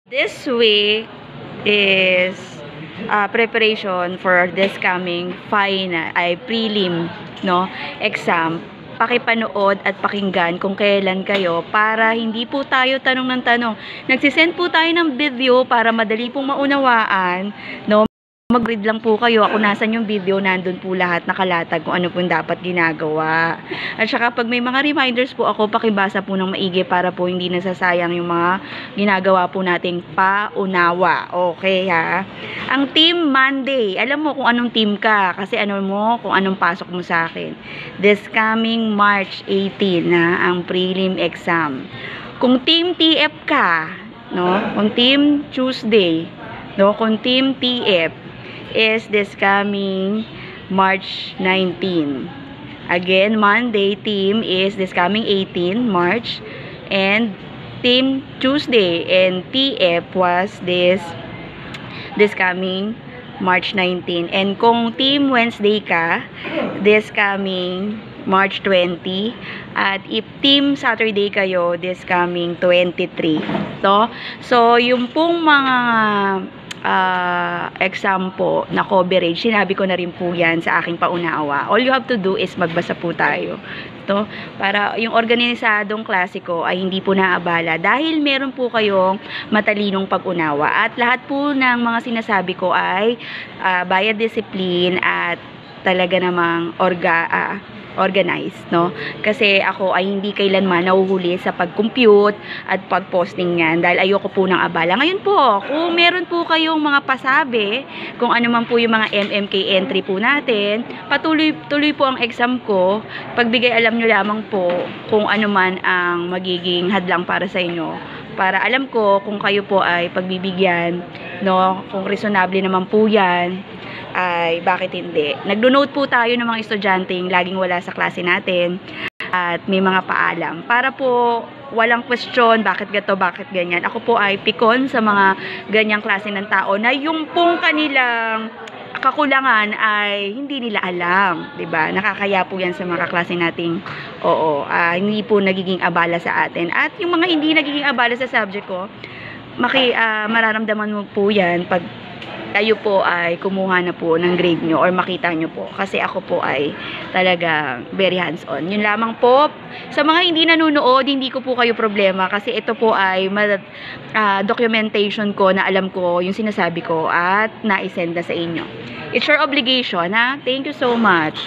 This week is preparation for this coming final ay prelim exam. Pakipanood at pakinggan kung kailan kayo para hindi po tayo tanong ng tanong. Nagsisend po tayo ng video para madali pong maunawaan, mag-read lang po kayo. Ako nasan yung video, nandun po lahat nakalatag kung ano po dapat ginagawa. At saka pag may mga reminders po ako, pakibasa po ng maigi para po hindi nasasayang yung mga ginagawa po nating paunawa. Okay ha? Ang team Monday, alam mo kung anong team ka kasi ano mo kung anong pasok mo sa akin. This coming March 18 na ang prelim exam. Kung team TF ka, kung team Tuesday, kung team TF is this coming March 19. Again, Monday team is this coming 18 March, and team Tuesday and TF was this coming March 19. And kung team Wednesday ka, this coming March 20. At if team Saturday kayo, this coming 23. So, yung pong mga exam po na coverage, sinabi ko na rin po yan sa aking paunawa. All you have to do is magbasa po tayo. Para yung organisadong klasiko ay hindi po naabala dahil meron po kayong matalinong pag-unawa. At lahat po ng mga sinasabi ko ay by discipline at talaga namang organized, Kasi ako ay hindi kailanman nahuhuli sa pag-compute at pag-posting niyan dahil ayoko po ng abala. Ngayon po, kung meron po kayong mga pasabi, kung ano man po yung mga MMK entry po natin, tuloy po ang exam ko. Pagbigay alam nyo lamang po kung ano man ang magiging hadlang para sa inyo. Para alam ko kung kayo po ay pagbibigyan, kung reasonable naman po yan, ay bakit hindi. Nagdo-note po tayo ng mga estudyanteng laging wala sa klase natin at may mga paalam. Para po walang question, bakit gato, bakit ganyan. Ako po ay pikon sa mga ganyang klase ng tao na yung pong kanilang kakulangan ay hindi nila alam, 'di ba? Nakakaya po 'yan sa mga kaklase nating hindi po nagiging abala sa atin. At yung mga hindi nagiging abala sa subject ko, mararamdaman mo po 'yan pag kayo po ay kumuha na po ng grade nyo or makita nyo po. Kasi ako po ay talaga very hands-on. Yun lamang po. Sa mga hindi nanonood, hindi ko po kayo problema kasi ito po ay documentation ko na alam ko yung sinasabi ko at na-isend na sa inyo. It's your obligation, ha? Thank you so much.